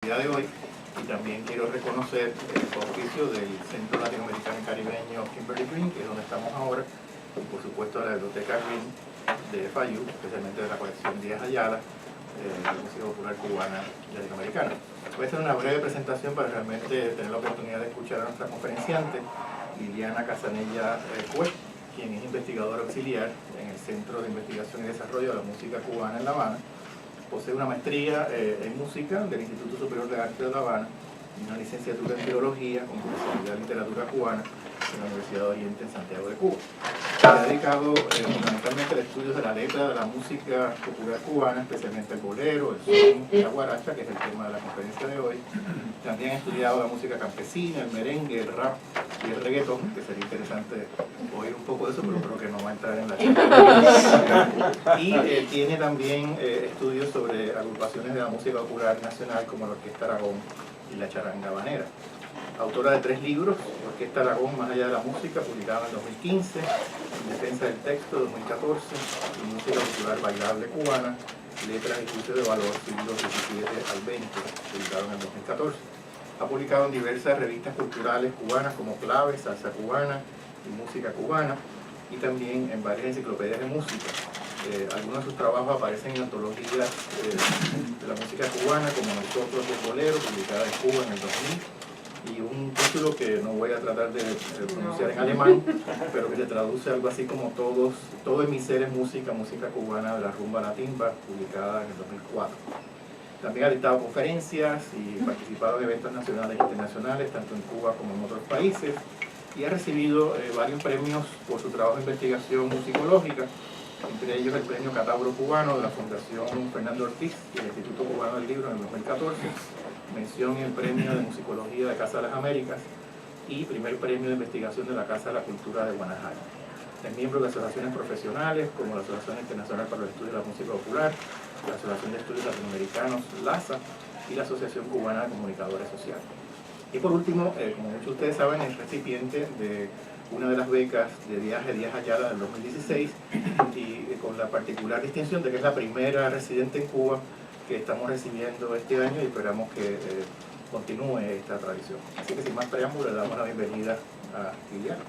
día de hoy. Y también quiero reconocer el auspicio del Centro Latinoamericano y Caribeño Kimberly Green, que es donde estamos ahora, y por supuesto la Biblioteca Green de FIU, especialmente de la colección Díaz Ayala, la música popular cubana y latinoamericana. Voy a hacer una breve presentación para realmente tener la oportunidad de escuchar a nuestra conferenciante, Liliana Casanella Cue, quien es investigadora auxiliar en el Centro de Investigación y Desarrollo de la Música Cubana en La Habana. Posee una maestría en música del Instituto Superior de Arte de La Habana y una licenciatura en Filología con especialidad en literatura cubana en la Universidad de Oriente en Santiago de Cuba. Se ha dedicado fundamentalmente al estudio de la letra de la música popular cubana, especialmente el bolero, el son y la guaracha, que es el tema de la conferencia de hoy. También ha estudiado la música campesina, el merengue, el rap y el reggaetón, que sería interesante oír un poco de eso, pero creo que no va a entrar en la charla. Y tiene también estudios sobre agrupaciones de la música popular nacional como la Orquesta Aragón y la Charanga Habanera. Autora de 3 libros, Orquesta Aragón, Más allá de la música, publicado en 2015, En defensa del texto, 2014, y Música popular bailable cubana, Letras y juicios de valor, siglos XVII al XX, publicado en el 2014. Ha publicado en diversas revistas culturales cubanas como Clave, Salsa Cubana y Música Cubana, y también en varias enciclopedias de música. Algunos de sus trabajos aparecen en antologías de la música cubana, como Nosotros del Bolero, publicada en Cuba en el 2000, y un título que no voy a tratar de pronunciar en alemán, pero que se traduce algo así como Todo en mi ser es música, música cubana de la rumba a la timba, publicada en el 2004. También ha dictado conferencias y participado en eventos nacionales e internacionales, tanto en Cuba como en otros países, y ha recibido varios premios por su trabajo de investigación musicológica, entre ellos el premio Catabro Cubano de la Fundación Fernando Ortiz y el Instituto Cubano del Libro en el 2014, mención en el premio de musicología de Casa de las Américas y primer premio de investigación de la Casa de la Cultura de Guanajara. Es miembro de asociaciones profesionales como la Asociación Internacional para el Estudio de la Música Popular, la Asociación de Estudios Latinoamericanos, LASA, y la Asociación Cubana de Comunicadores Sociales. Y por último, como muchos de ustedes saben, es recipiente de una de las becas de viaje Díaz Ayala del 2016, y con la particular distinción de que es la primera residente en Cuba que estamos recibiendo este año, y esperamos que continúe esta tradición. Así que sin más preámbulo, le damos la bienvenida a Liliana.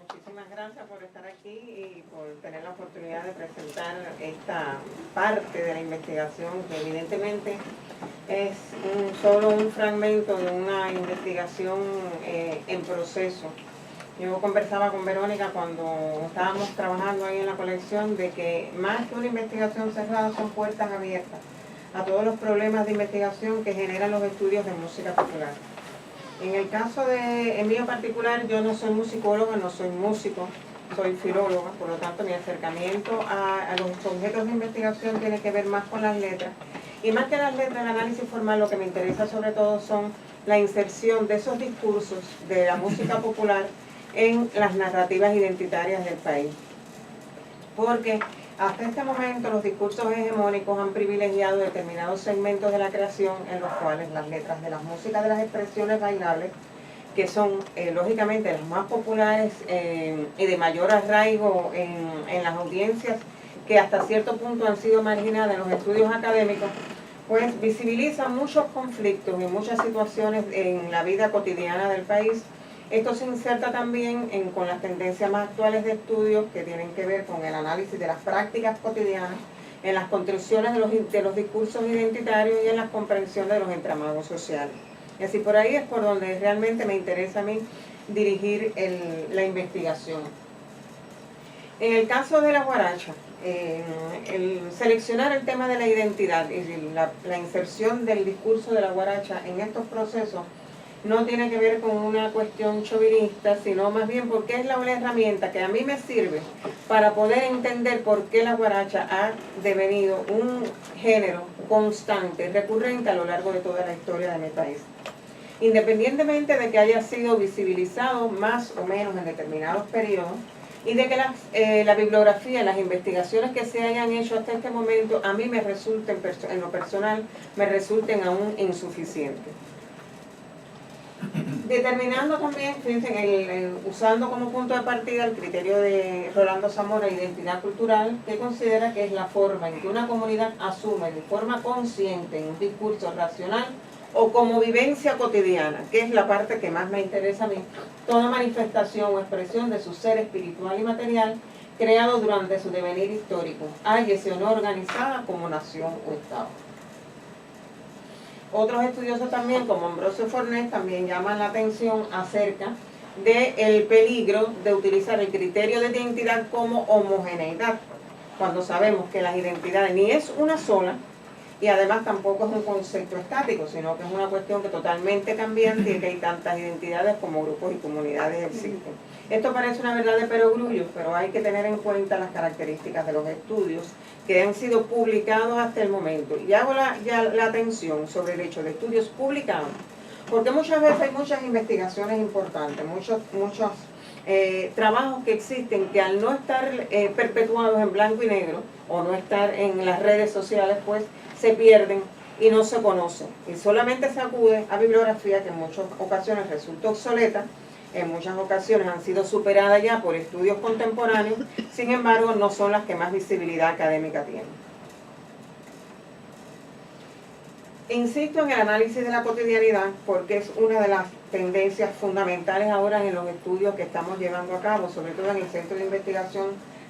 Muchísimas gracias por estar aquí y por tener la oportunidad de presentar esta parte de la investigación, que evidentemente es solo un fragmento de una investigación en proceso. Yo conversaba con Verónica cuando estábamos trabajando ahí en la colección de que más que una investigación cerrada son puertas abiertas a todos los problemas de investigación que generan los estudios de música popular. En el caso en mío particular, yo no soy musicóloga, no soy músico, soy filóloga, por lo tanto mi acercamiento a los objetos de investigación tiene que ver más con las letras. Y más que las letras, el análisis formal, lo que me interesa sobre todo son la inserción de esos discursos de la música popular en las narrativas identitarias del país. Porque hasta este momento los discursos hegemónicos han privilegiado determinados segmentos de la creación, en los cuales las letras de las músicas de las expresiones bailables, que son lógicamente las más populares y de mayor arraigo en las audiencias, que hasta cierto punto han sido marginadas en los estudios académicos, pues visibilizan muchos conflictos y muchas situaciones en la vida cotidiana del país. Esto se inserta también con las tendencias más actuales de estudios que tienen que ver con el análisis de las prácticas cotidianas, en las construcciones de los discursos identitarios y en la comprensión de los entramados sociales. Y así por ahí es por donde realmente me interesa a mí dirigir la investigación. En el caso de la guaracha, el seleccionar el tema de la identidad y la inserción del discurso de la guaracha en estos procesos no tiene que ver con una cuestión chauvinista, sino más bien porque es la herramienta que a mí me sirve para poder entender por qué la guaracha ha devenido un género constante, recurrente a lo largo de toda la historia de mi país. Independientemente de que haya sido visibilizado más o menos en determinados periodos, y de que la bibliografía, las investigaciones que se hayan hecho hasta este momento, a mí me resulten, en lo personal, me resulten aún insuficientes. Determinando también, fíjense, usando como punto de partida el criterio de Rolando Zamora, identidad cultural, que considera que es la forma en que una comunidad asume de forma consciente en un discurso racional o como vivencia cotidiana, que es la parte que más me interesa a mí, toda manifestación o expresión de su ser espiritual y material creado durante su devenir histórico, hállese o no organizada como nación o Estado. Otros estudiosos también, como Ambrosio Fornés, también llaman la atención acerca del peligro de utilizar el criterio de identidad como homogeneidad, cuando sabemos que las identidades ni es una sola, y además tampoco es un concepto estático, sino que es una cuestión que totalmente cambiante y que hay tantas identidades como grupos y comunidades existen. Esto parece una verdad de perogrullo, pero hay que tener en cuenta las características de los estudios que han sido publicados hasta el momento. Y hago la atención sobre el hecho de estudios publicados, porque muchas veces hay muchas investigaciones importantes, muchos trabajos que existen que al no estar perpetuados en blanco y negro o no estar en las redes sociales, pues se pierden y no se conocen. Y solamente se acude a bibliografía que en muchas ocasiones resulta obsoleta, en muchas ocasiones han sido superadas ya por estudios contemporáneos, sin embargo no son las que más visibilidad académica tienen. Insisto en el análisis de la cotidianidad porque es una de las tendencias fundamentales ahora en los estudios que estamos llevando a cabo, sobre todo en el Centro de Investigación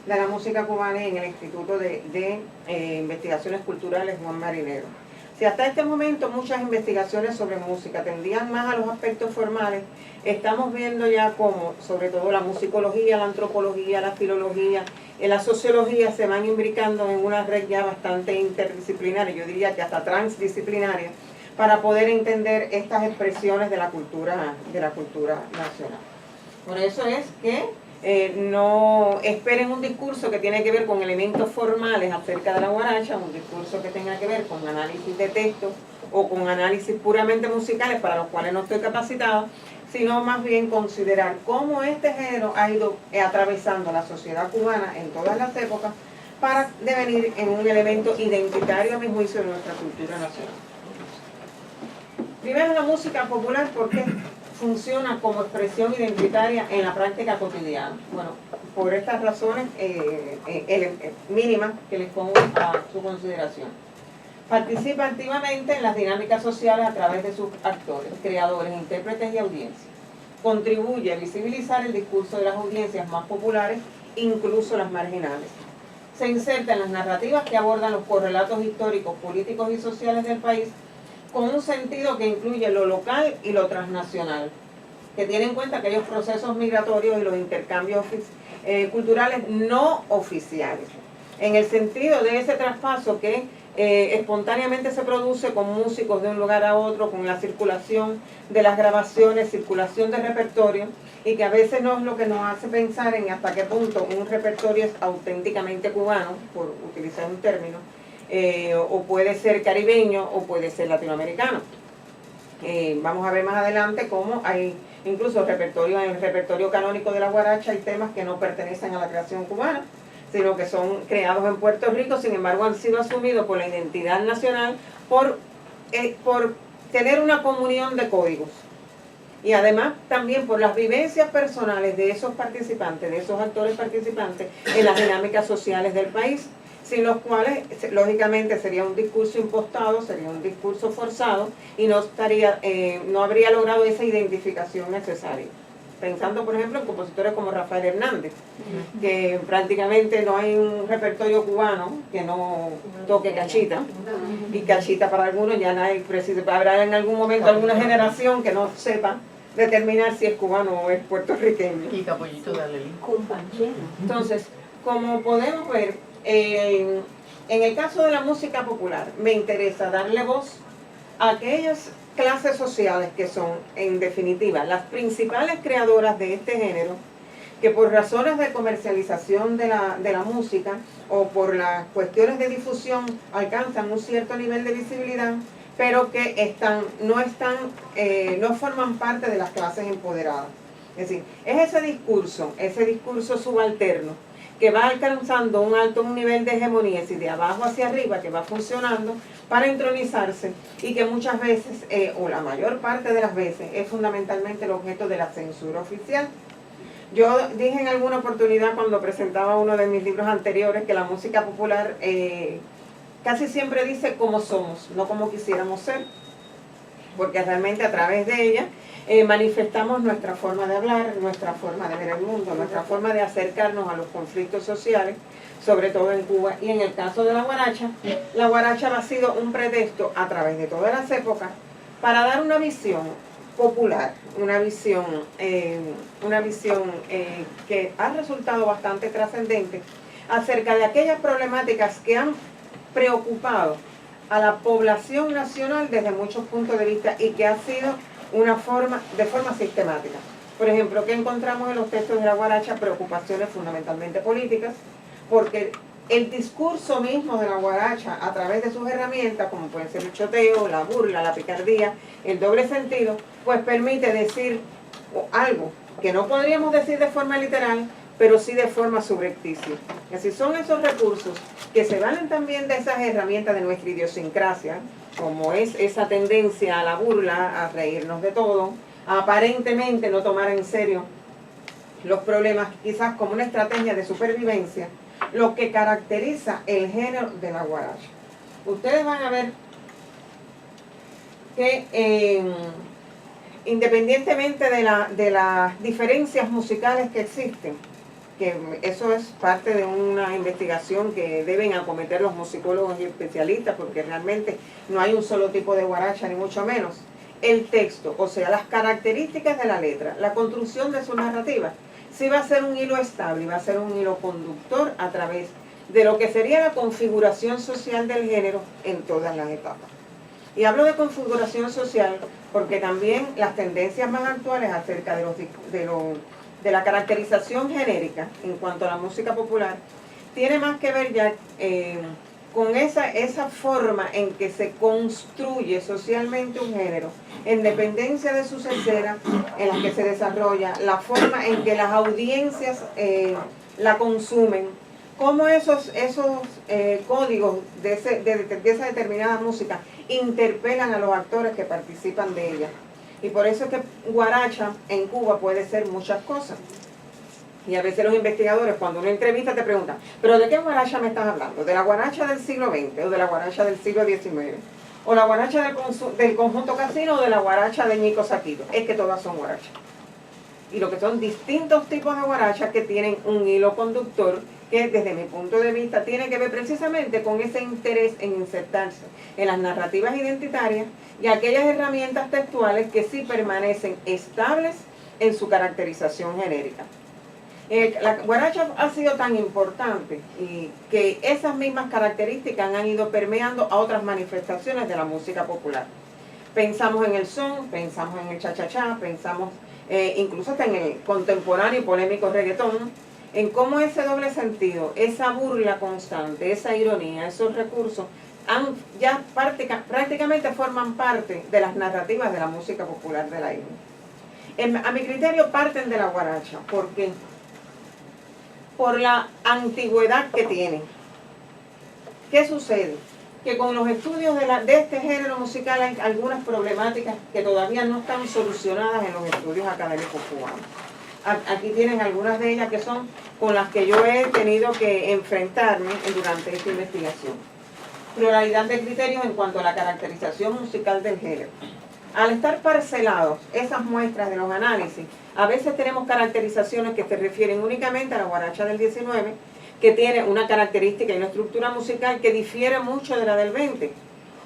de la Música Cubana y en el Instituto de Investigaciones Culturales Juan Marinero. Si hasta este momento muchas investigaciones sobre música tendían más a los aspectos formales, estamos viendo ya cómo, sobre todo la musicología, la antropología, la filología, la sociología se van imbricando en una red ya bastante interdisciplinaria, yo diría que hasta transdisciplinaria, para poder entender estas expresiones de la cultura nacional. Por eso es que no esperen un discurso que tiene que ver con elementos formales acerca de la guaracha, un discurso que tenga que ver con análisis de textos o con análisis puramente musicales para los cuales no estoy capacitada, sino más bien considerar cómo este género ha ido atravesando la sociedad cubana en todas las épocas para devenir en un elemento identitario, a mi juicio, de nuestra cultura nacional. Primero, la música popular, porque funciona como expresión identitaria en la práctica cotidiana. Bueno, por estas razones mínimas que les pongo a su consideración. Participa activamente en las dinámicas sociales a través de sus actores, creadores, intérpretes y audiencias. Contribuye a visibilizar el discurso de las audiencias más populares, incluso las marginales. Se inserta en las narrativas que abordan los correlatos históricos, políticos y sociales del país, con un sentido que incluye lo local y lo transnacional, que tiene en cuenta aquellos procesos migratorios y los intercambios culturales no oficiales, en el sentido de ese traspaso que espontáneamente se produce con músicos de un lugar a otro, con la circulación de las grabaciones, circulación de repertorio, y que a veces no es lo que nos hace pensar en hasta qué punto un repertorio es auténticamente cubano, por utilizar un término, o puede ser caribeño o puede ser latinoamericano. Vamos a ver más adelante cómo hay incluso en el repertorio canónico de la guaracha hay temas que no pertenecen a la creación cubana, sino que son creados en Puerto Rico, sin embargo han sido asumidos por la identidad nacional por tener una comunión de códigos. Y además también por las vivencias personales de esos participantes, de esos actores participantes en las dinámicas sociales del país, sin los cuales lógicamente sería un discurso impostado, sería un discurso forzado y no habría logrado esa identificación necesaria. Pensando por ejemplo en compositores como Rafael Hernández, que prácticamente no hay un repertorio cubano que no toque cachita, y cachita para algunos ya nadie, habrá en algún momento alguna generación que no sepa determinar si es cubano o es puertorriqueño. Y Capollito de Alelí. Entonces, como podemos ver, en el caso de la música popular, me interesa darle voz a aquellas clases sociales que son, en definitiva, las principales creadoras de este género, que por razones de comercialización de la música o por las cuestiones de difusión alcanzan un cierto nivel de visibilidad, pero que no forman parte de las clases empoderadas. Es decir, es ese discurso subalterno que va alcanzando un nivel de hegemonía, y de abajo hacia arriba, que va funcionando para entronizarse y que muchas veces, o la mayor parte de las veces, es fundamentalmente el objeto de la censura oficial. Yo dije en alguna oportunidad cuando presentaba uno de mis libros anteriores que la música popular casi siempre dice cómo somos, no como quisiéramos ser, porque realmente a través de ella manifestamos nuestra forma de hablar, nuestra forma de ver el mundo, nuestra forma de acercarnos a los conflictos sociales, sobre todo en Cuba. Y en el caso de la guaracha ha sido un pretexto a través de todas las épocas para dar una visión popular, una visión que ha resultado bastante trascendente acerca de aquellas problemáticas que han preocupado a la población nacional desde muchos puntos de vista y que ha sido de forma sistemática. Por ejemplo, ¿qué encontramos en los textos de la guaracha? Preocupaciones fundamentalmente políticas, porque el discurso mismo de la guaracha, a través de sus herramientas, como pueden ser el choteo, la burla, la picardía, el doble sentido, pues permite decir algo que no podríamos decir de forma literal, pero sí de forma subrepticia. Y así son esos recursos que se valen también de esas herramientas de nuestra idiosincrasia, como es esa tendencia a la burla, a reírnos de todo, a aparentemente no tomar en serio los problemas, quizás como una estrategia de supervivencia, lo que caracteriza el género de la guaracha. Ustedes van a ver que independientemente de las diferencias musicales que existen, que eso es parte de una investigación que deben acometer los musicólogos y especialistas, porque realmente no hay un solo tipo de guaracha, ni mucho menos. El texto, o sea, las características de la letra, la construcción de su narrativa, sí va a ser un hilo estable, va a ser un hilo conductor a través de lo que sería la configuración social del género en todas las etapas. Y hablo de configuración social porque también las tendencias más actuales acerca de la caracterización genérica en cuanto a la música popular tiene más que ver ya con esa forma en que se construye socialmente un género, en dependencia de sus escenas en las que se desarrolla, la forma en que las audiencias la consumen, cómo esos códigos de esa determinada música interpelan a los actores que participan de ella. Y por eso es que guaracha en Cuba puede ser muchas cosas. Y a veces los investigadores, cuando uno entrevista, te preguntan, ¿pero de qué guaracha me estás hablando? ¿De la guaracha del siglo XX o de la guaracha del siglo XIX? ¿O la guaracha del conjunto casino o de la guaracha de Ñico Saquito? Es que todas son guarachas. Y lo que son distintos tipos de guarachas que tienen un hilo conductor que desde mi punto de vista tiene que ver precisamente con ese interés en insertarse en las narrativas identitarias y aquellas herramientas textuales que sí permanecen estables en su caracterización genérica. La guaracha ha sido tan importante y que esas mismas características han ido permeando a otras manifestaciones de la música popular. Pensamos en el son, pensamos en el cha-cha-cha, pensamos incluso hasta en el contemporáneo y polémico reggaetón, en cómo ese doble sentido, esa burla constante, esa ironía, esos recursos, ya prácticamente forman parte de las narrativas de la música popular de la isla. A mi criterio parten de la guaracha, porque por la antigüedad que tiene. ¿Qué sucede? Que con los estudios de este género musical hay algunas problemáticas que todavía no están solucionadas en los estudios académicos cubanos. Aquí tienen algunas de ellas que son con las que yo he tenido que enfrentarme durante esta investigación. Pluralidad de criterios en cuanto a la caracterización musical del género. Al estar parcelados esas muestras de los análisis, a veces tenemos caracterizaciones que se refieren únicamente a la guaracha del 19, que tiene una característica y una estructura musical que difiere mucho de la del 20.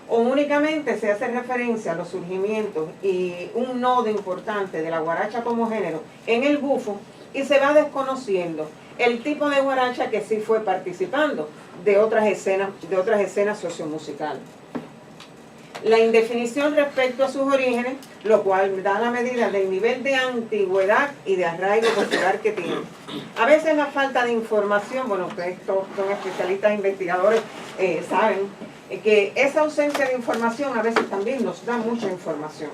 O únicamente se hace referencia a los surgimientos y un nodo importante de la guaracha como género en el bufo y se va desconociendo el tipo de guaracha que sí fue participando de otras escenas sociomusicales. La indefinición respecto a sus orígenes, lo cual da la medida del nivel de antigüedad y de arraigo cultural que tiene. A veces la falta de información, bueno, ustedes todos son especialistas investigadores, saben que esa ausencia de información a veces también nos da mucha información.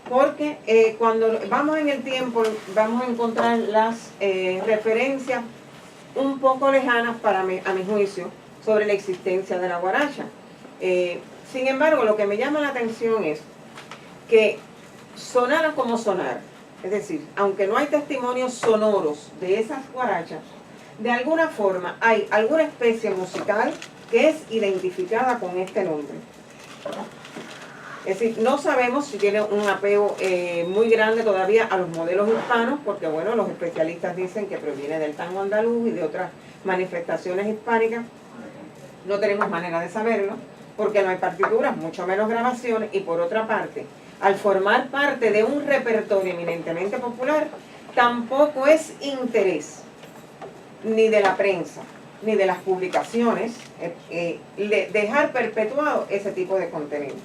Porque cuando vamos en el tiempo vamos a encontrar las referencias un poco lejanas a mi juicio sobre la existencia de la guaracha. Sin embargo, lo que me llama la atención es que sonara como sonar, es decir, aunque no hay testimonios sonoros de esas guarachas, de alguna forma hay alguna especie musical que es identificada con este nombre. Es decir, no sabemos si tiene un apego muy grande todavía a los modelos hispanos, porque bueno, los especialistas dicen que proviene del tango andaluz y de otras manifestaciones hispánicas. No tenemos manera de saberlo, porque no hay partituras, mucho menos grabaciones, y por otra parte, al formar parte de un repertorio eminentemente popular, tampoco es interés ni de la prensa, ni de las publicaciones, dejar perpetuado ese tipo de contenido.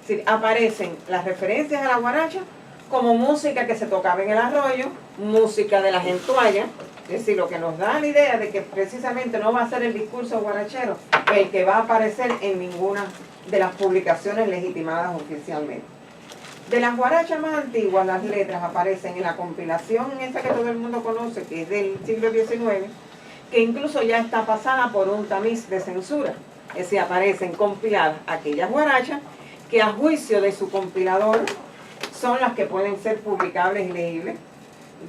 Es decir, aparecen las referencias a la guaracha como música que se tocaba en el arroyo, música de la gentualla, es decir, lo que nos da la idea de que precisamente no va a ser el discurso guarachero el que va a aparecer en ninguna de las publicaciones legitimadas oficialmente. De las guarachas más antiguas, las letras aparecen en la compilación esa que todo el mundo conoce, que es del siglo XIX, que incluso ya está pasada por un tamiz de censura. Es decir, aparecen compiladas aquellas guarachas que a juicio de su compilador son las que pueden ser publicables y legibles,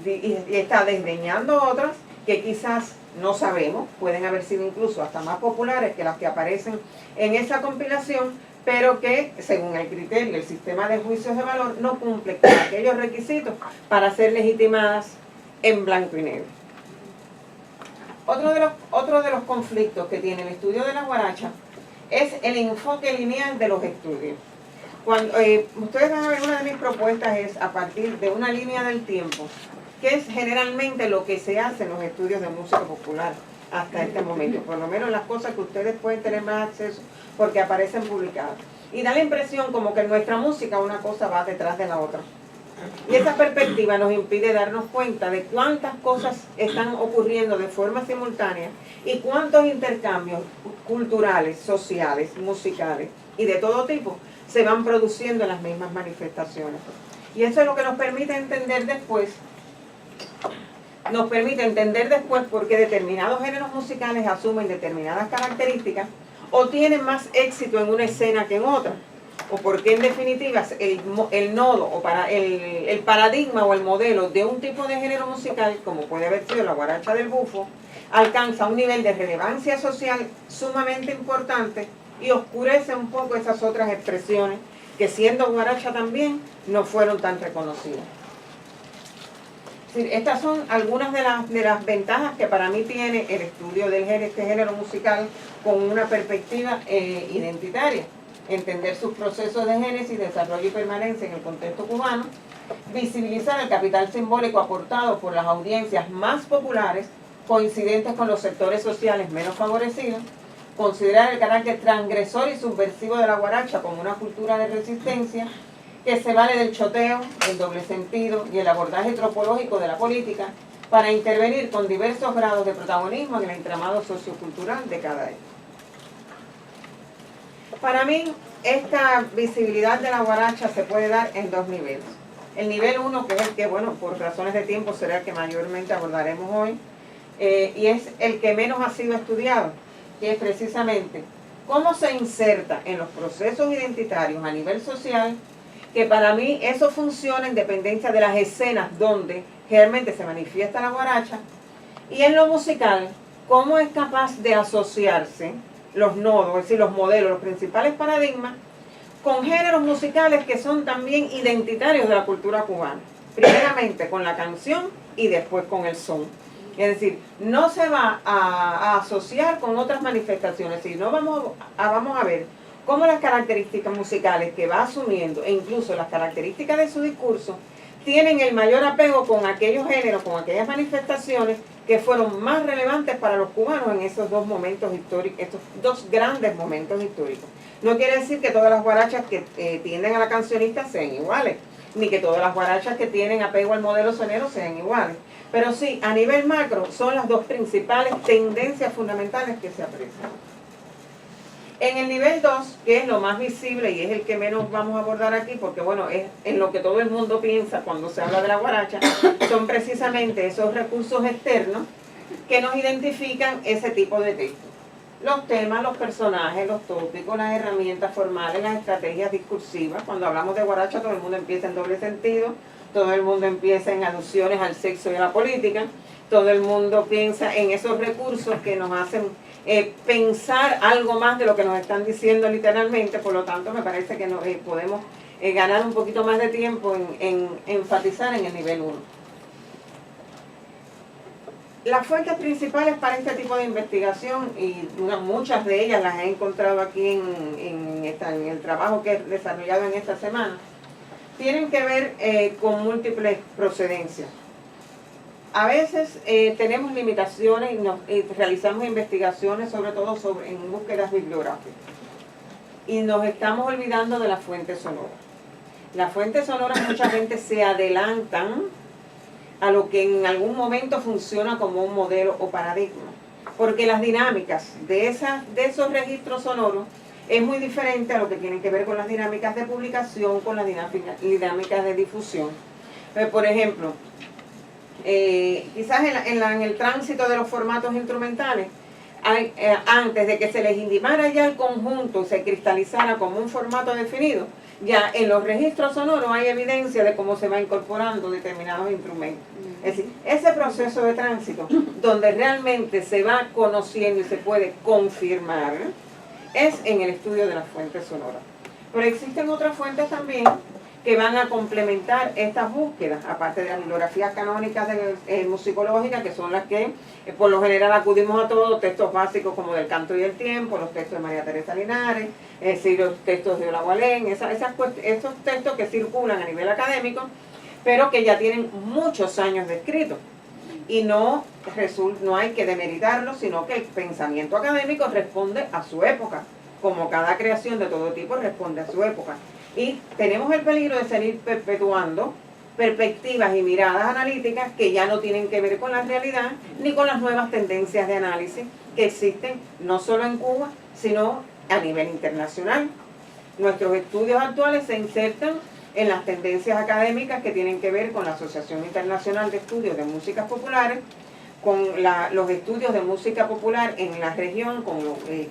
y está desdeñando otras que quizás no sabemos, pueden haber sido incluso hasta más populares que las que aparecen en esa compilación, pero que según el criterio, el sistema de juicios de valor no cumple con aquellos requisitos para ser legitimadas en blanco y negro. Otro de los conflictos que tiene el estudio de la guaracha es el enfoque lineal de los estudios. Cuando, ustedes van a ver, una de mis propuestas es a partir de una línea del tiempo, que es generalmente lo que se hace en los estudios de música popular hasta este momento, por lo menos las cosas que ustedes pueden tener más acceso porque aparecen publicadas. Y da la impresión como que en nuestra música una cosa va detrás de la otra. Y esa perspectiva nos impide darnos cuenta de cuántas cosas están ocurriendo de forma simultánea y cuántos intercambios culturales, sociales, musicales y de todo tipo se van produciendo en las mismas manifestaciones. Y eso es lo que nos permite entender después por qué determinados géneros musicales asumen determinadas características o tienen más éxito en una escena que en otra, o por qué en definitiva el nodo o el paradigma o el modelo de un tipo de género musical, como puede haber sido la guaracha del bufo, alcanza un nivel de relevancia social sumamente importante y oscurece un poco esas otras expresiones que siendo guaracha también no fueron tan reconocidas. Estas son algunas de las ventajas que para mí tiene el estudio de este género musical con una perspectiva identitaria. Entender sus procesos de génesis, desarrollo y permanencia en el contexto cubano, visibilizar el capital simbólico aportado por las audiencias más populares, coincidentes con los sectores sociales menos favorecidos, considerar el carácter transgresor y subversivo de la guaracha como una cultura de resistencia, que se vale del choteo, el doble sentido y el abordaje tropológico de la política para intervenir con diversos grados de protagonismo en el entramado sociocultural de cada época. Para mí, esta visibilidad de la guaracha se puede dar en dos niveles. El nivel 1, que es el que, bueno, por razones de tiempo será el que mayormente abordaremos hoy, y es el que menos ha sido estudiado, que es precisamente cómo se inserta en los procesos identitarios a nivel social, que para mí eso funciona en dependencia de las escenas donde realmente se manifiesta la guaracha, y en lo musical, cómo es capaz de asociarse los nodos, es decir, los modelos, los principales paradigmas, con géneros musicales que son también identitarios de la cultura cubana. Primeramente con la canción y después con el son. Es decir, no se va a asociar con otras manifestaciones, sino vamos a ver cómo las características musicales que va asumiendo, e incluso las características de su discurso, tienen el mayor apego con aquellos géneros, con aquellas manifestaciones que fueron más relevantes para los cubanos en esos dos momentos históricos, estos dos grandes momentos históricos. No quiere decir que todas las guarachas que tienden a la cancionista sean iguales, ni que todas las guarachas que tienen apego al modelo sonero sean iguales, pero sí, a nivel macro, son las dos principales tendencias fundamentales que se aprecian. En el nivel 2, que es lo más visible y es el que menos vamos a abordar aquí, porque bueno, es en lo que todo el mundo piensa cuando se habla de la guaracha, son precisamente esos recursos externos que nos identifican ese tipo de textos. Los temas, los personajes, los tópicos, las herramientas formales, las estrategias discursivas. Cuando hablamos de guaracha, todo el mundo empieza en doble sentido, todo el mundo empieza en alusiones al sexo y a la política, todo el mundo piensa en esos recursos que nos hacen pensar algo más de lo que nos están diciendo literalmente. Por lo tanto, me parece que podemos ganar un poquito más de tiempo en enfatizar en el nivel 1. Las fuentes principales para este tipo de investigación, y muchas de ellas las he encontrado aquí en el trabajo que he desarrollado en esta semana, tienen que ver con múltiples procedencias. A veces tenemos limitaciones y realizamos investigaciones sobre todo en búsquedas bibliográficas. Y nos estamos olvidando de las fuentes sonoras. Las fuentes sonoras mucha gente se adelantan a lo que en algún momento funciona como un modelo o paradigma. Porque las dinámicas de esos registros sonoros es muy diferente a lo que tienen que ver con las dinámicas de publicación, con las dinámicas de difusión. Por ejemplo, quizás en el tránsito de los formatos instrumentales, antes de que se les intimara ya el conjunto, se cristalizara como un formato definido, ya en los registros sonoros hay evidencia de cómo se va incorporando determinados instrumentos. Es decir, ese proceso de tránsito, donde realmente se va conociendo y se puede confirmar, es en el estudio de las fuentes sonoras. Pero existen otras fuentes también que van a complementar estas búsquedas, aparte de las bibliografías canónicas musicológicas, que son las que por lo general acudimos a todos, textos básicos como del Canto y el Tiempo, los textos de María Teresa Linares, los textos de Ola Gualén, esos textos que circulan a nivel académico, pero que ya tienen muchos años de escrito. Y no hay que demeritarlos, sino que el pensamiento académico responde a su época, como cada creación de todo tipo responde a su época. Y tenemos el peligro de seguir perpetuando perspectivas y miradas analíticas que ya no tienen que ver con la realidad ni con las nuevas tendencias de análisis que existen no solo en Cuba, sino a nivel internacional. Nuestros estudios actuales se insertan en las tendencias académicas que tienen que ver con la Asociación Internacional de Estudios de Músicas Populares, con los estudios de música popular en la región,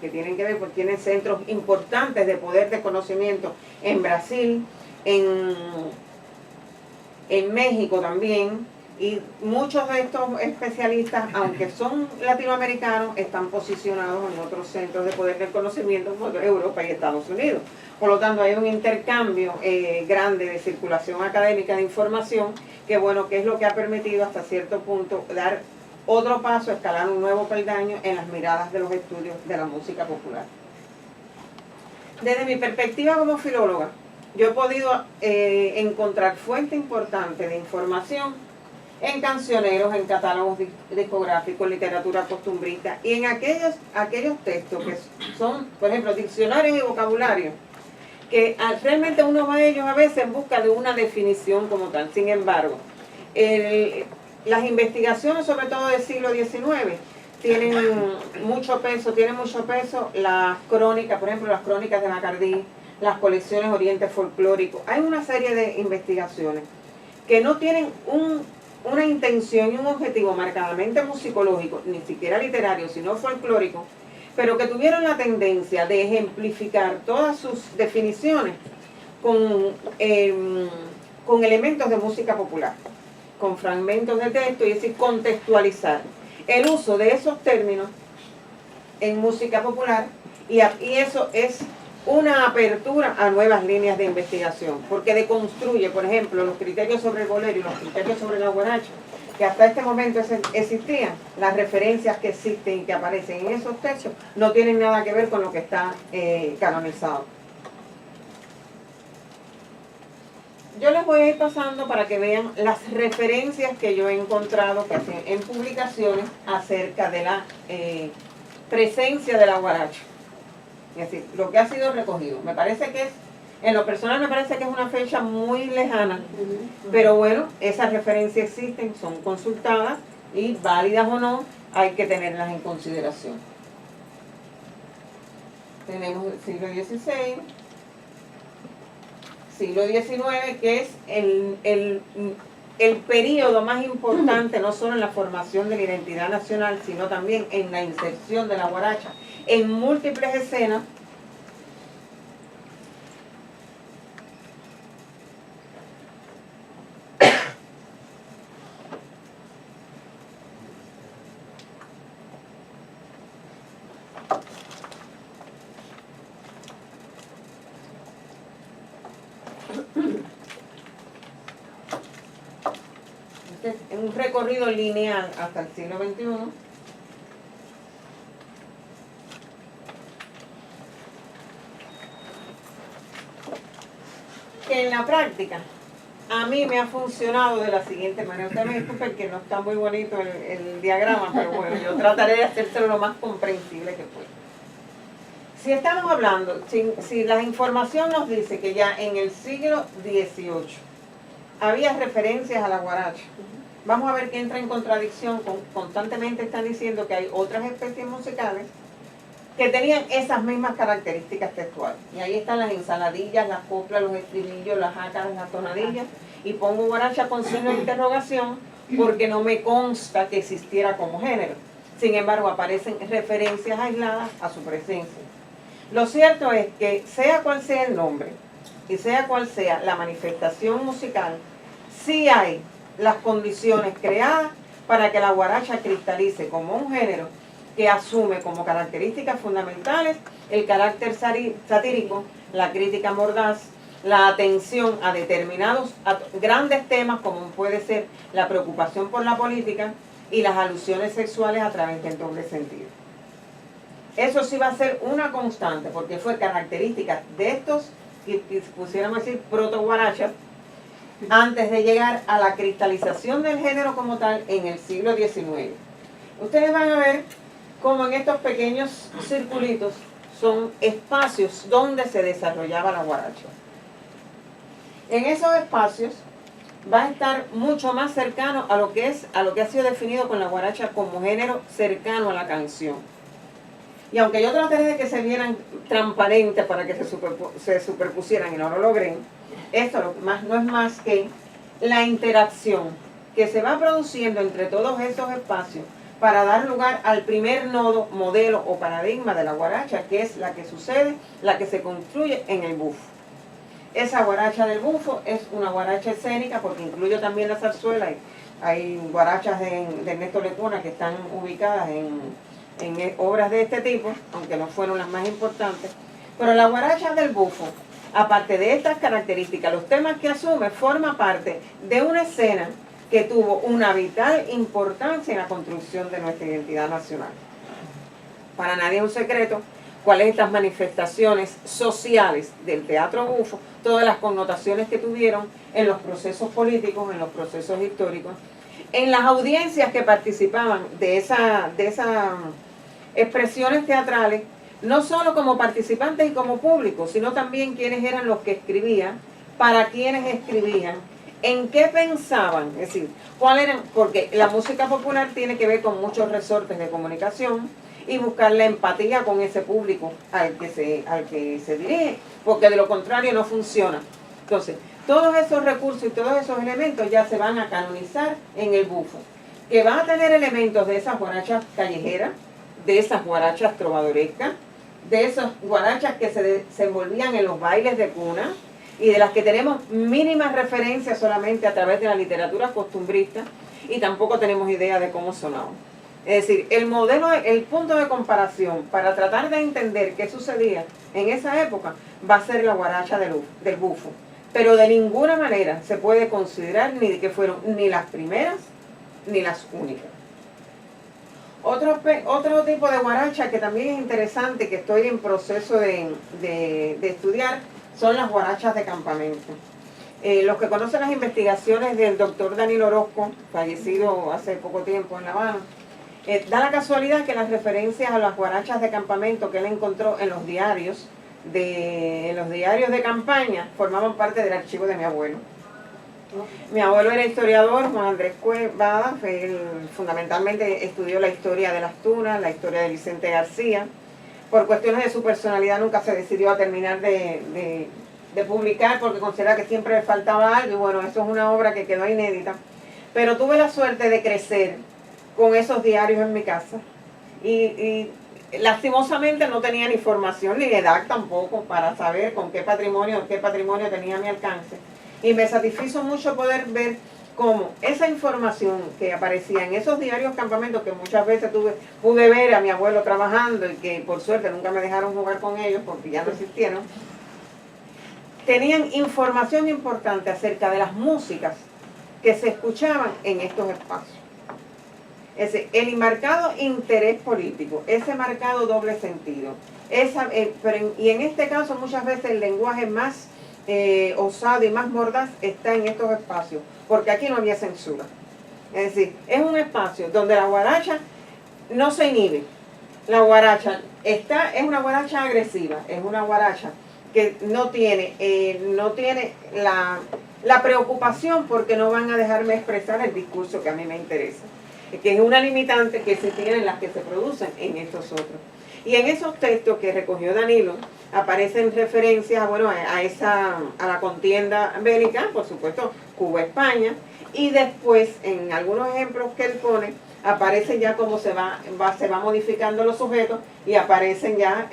que tienen que ver, porque tienen centros importantes de poder de conocimiento en Brasil, en México también, y muchos de estos especialistas, aunque son latinoamericanos, están posicionados en otros centros de poder del conocimiento como Europa y Estados Unidos. Por lo tanto, hay un intercambio grande de circulación académica de información, que es lo que ha permitido hasta cierto punto dar otro paso, escalar un nuevo peldaño en las miradas de los estudios de la música popular. Desde mi perspectiva como filóloga, yo he podido encontrar fuente importante de información en cancioneros, en catálogos discográficos, literatura costumbrista y en aquellos textos que son, por ejemplo, diccionarios y vocabularios, que realmente uno va a ellos a veces en busca de una definición como tal. Sin embargo, las investigaciones, sobre todo del siglo XIX, tienen mucho peso las crónicas, por ejemplo, las crónicas de Macardí, las colecciones Oriente Folclórico. Hay una serie de investigaciones que no tienen una intención y un objetivo marcadamente musicológico, ni siquiera literario, sino folclórico, pero que tuvieron la tendencia de ejemplificar todas sus definiciones con elementos de música popular, con fragmentos de texto, y es decir, contextualizar el uso de esos términos en música popular, y eso es una apertura a nuevas líneas de investigación, porque deconstruye, por ejemplo, los criterios sobre el bolero y los criterios sobre la guaracha, que hasta este momento existían. Las referencias que existen y que aparecen en esos textos no tienen nada que ver con lo que está canonizado. Yo les voy a ir pasando para que vean las referencias que yo he encontrado en publicaciones acerca de la presencia de la guaracha. Es decir, lo que ha sido recogido. Me parece que en lo personal me parece que es una fecha muy lejana, pero bueno, esas referencias existen, son consultadas y válidas o no, hay que tenerlas en consideración. Tenemos el siglo XVI, siglo XIX, que es el periodo más importante, no solo en la formación de la identidad nacional, sino también en la inserción de la guaracha en múltiples escenas. En un recorrido lineal hasta el siglo XXI. Que en la práctica a mí me ha funcionado de la siguiente manera. Ustedes me disculpen que no está muy bonito el diagrama, pero bueno, yo trataré de hacérselo lo más comprensible que pueda. Si estamos hablando, si la información nos dice que ya en el siglo XVIII había referencias a la guaracha, vamos a ver que entra en contradicción, constantemente están diciendo que hay otras especies musicales que tenían esas mismas características textuales. Y ahí están las ensaladillas, las coplas, los estribillos, las jácaras, las tonadillas. Y pongo guaracha con signo de interrogación porque no me consta que existiera como género. Sin embargo, aparecen referencias aisladas a su presencia. Lo cierto es que sea cual sea el nombre y sea cual sea la manifestación musical, sí hay las condiciones creadas para que la guaracha cristalice como un género que asume como características fundamentales el carácter satírico, la crítica mordaz, la atención a determinados grandes temas como puede ser la preocupación por la política y las alusiones sexuales a través del doble sentido. Eso sí va a ser una constante porque fue característica de estos, que pusiéramos a decir, proto-guarachas, antes de llegar a la cristalización del género como tal en el siglo XIX. Ustedes van a ver cómo en estos pequeños circulitos son espacios donde se desarrollaba la guaracha. En esos espacios va a estar mucho más cercano a lo que ha sido definido con la guaracha como género cercano a la canción. Y aunque yo traté de que se vieran transparentes para que se superpusieran y no lo logré, esto no es más que la interacción que se va produciendo entre todos esos espacios para dar lugar al primer nodo, modelo o paradigma de la guaracha, que es la que sucede, la que se construye en el bufo. Esa guaracha del bufo es una guaracha escénica porque incluye también la zarzuela. Hay guarachas de Ernesto Lecuna que están ubicadas en obras de este tipo, aunque no fueron las más importantes. Pero la guaracha del bufo, aparte de estas características, los temas que asume, forma parte de una escena que tuvo una vital importancia en la construcción de nuestra identidad nacional. Para nadie es un secreto cuáles estas manifestaciones sociales del teatro bufo, todas las connotaciones que tuvieron en los procesos políticos, en los procesos históricos, en las audiencias que participaban de esas expresiones teatrales, no solo como participantes y como público, sino también quienes eran los que escribían, para quienes escribían, en qué pensaban, es decir, porque la música popular tiene que ver con muchos resortes de comunicación y buscar la empatía con ese público al que se dirige, porque de lo contrario no funciona. Entonces, todos esos recursos y todos esos elementos ya se van a canonizar en el bufo, que va a tener elementos de esas guarachas callejeras, de esas guarachas trovadorescas, de esas guarachas que se desenvolvían en los bailes de cuna y de las que tenemos mínimas referencias solamente a través de la literatura costumbrista y tampoco tenemos idea de cómo sonaban. Es decir, el punto de comparación para tratar de entender qué sucedía en esa época va a ser la guaracha del bufo. Pero de ninguna manera se puede considerar ni que fueron ni las primeras ni las únicas. Otro tipo de guaracha que también es interesante, que estoy en proceso de estudiar, son las guarachas de campamento. Los que conocen las investigaciones del doctor Daniel Orozco, fallecido hace poco tiempo en La Habana, da la casualidad que las referencias a las guarachas de campamento que él encontró en los diarios de campaña formaban parte del archivo de mi abuelo. Mi abuelo era historiador, Juan Andrés Cuevada, él fundamentalmente estudió la historia de las tunas, la historia de Vicente García. Por cuestiones de su personalidad nunca se decidió a terminar de de publicar porque consideraba que siempre le faltaba algo y bueno, eso es una obra que quedó inédita. Pero tuve la suerte de crecer con esos diarios en mi casa y lastimosamente no tenía ni formación ni edad tampoco para saber con qué patrimonio tenía a mi alcance. Y me satisfizo mucho poder ver cómo esa información que aparecía en esos diarios campamentos, que muchas veces pude ver a mi abuelo trabajando y que por suerte nunca me dejaron jugar con ellos porque ya no existieron, tenían información importante acerca de las músicas que se escuchaban en estos espacios. El marcado interés político, ese marcado doble sentido, y en este caso muchas veces el lenguaje más osado y más mordaz está en estos espacios, porque aquí no había censura. Es decir, es un espacio donde la guaracha no se inhibe. La guaracha es una guaracha agresiva, es una guaracha que no tiene la preocupación porque no van a dejarme expresar el discurso que a mí me interesa, que es una limitante que se tiene en las que se producen en estos otros. Y en esos textos que recogió Danilo aparecen referencias a la contienda bélica, por supuesto Cuba-España, y después en algunos ejemplos que él pone aparece ya cómo se va modificando los sujetos y aparecen ya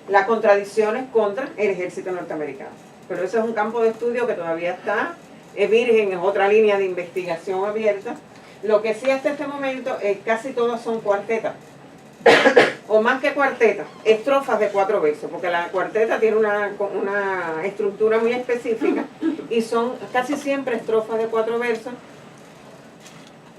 las contradicciones contra el ejército norteamericano. Pero eso es un campo de estudio que todavía está virgen, es otra línea de investigación abierta. Lo que sí hasta este momento casi todas son cuartetas, o más que cuartetas, estrofas de 4 versos, porque la cuarteta tiene una estructura muy específica y son casi siempre estrofas de 4 versos,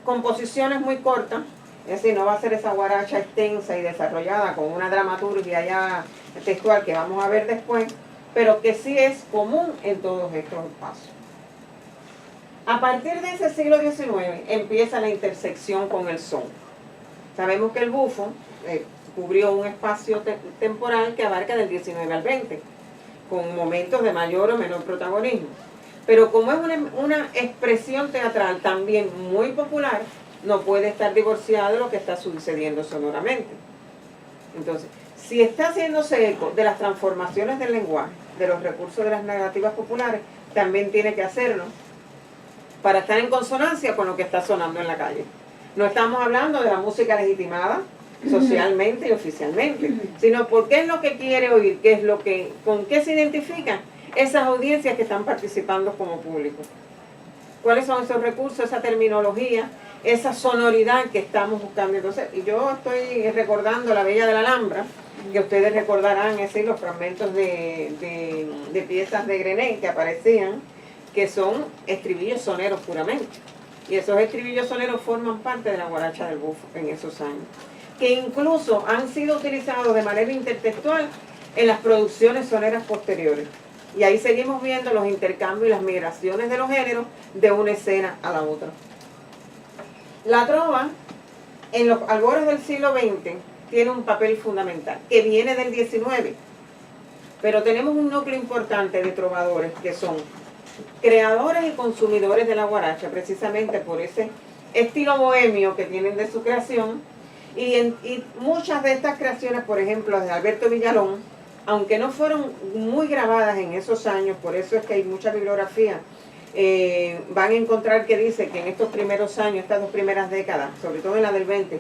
composiciones muy cortas, es decir, no va a ser esa guaracha extensa y desarrollada con una dramaturgia ya textual que vamos a ver después, pero que sí es común en todos estos espacios. A partir de ese siglo XIX empieza la intersección con el son. Sabemos que el bufo cubrió un espacio temporal que abarca del 19 al 20, con momentos de mayor o menor protagonismo. Pero como es una expresión teatral también muy popular, no puede estar divorciado de lo que está sucediendo sonoramente. Entonces, si está haciéndose eco de las transformaciones del lenguaje, de los recursos de las narrativas populares, también tiene que hacerlo para estar en consonancia con lo que está sonando en la calle. No estamos hablando de la música legitimada socialmente y oficialmente, sino porque es lo que quiere oír, con qué se identifican esas audiencias que están participando como público. ¿Cuáles son esos recursos, esa terminología, esa sonoridad que estamos buscando? Entonces, y yo estoy recordando La Bella de la Alhambra, que ustedes recordarán, los fragmentos de piezas de Grenet que aparecían, que son estribillos soneros puramente. Y esos estribillos soneros forman parte de la guaracha del bufo en esos años, que incluso han sido utilizados de manera intertextual en las producciones soneras posteriores. Y ahí seguimos viendo los intercambios y las migraciones de los géneros de una escena a la otra. La trova, en los albores del siglo XX, tiene un papel fundamental, que viene del XIX. Pero tenemos un núcleo importante de trovadores que son creadores y consumidores de la guaracha, precisamente por ese estilo bohemio que tienen de su creación. Y muchas de estas creaciones, por ejemplo, de Alberto Villalón, aunque no fueron muy grabadas en esos años, por eso es que hay mucha bibliografía, van a encontrar que dice que en estos primeros años, estas 2 primeras décadas, sobre todo en la del 20,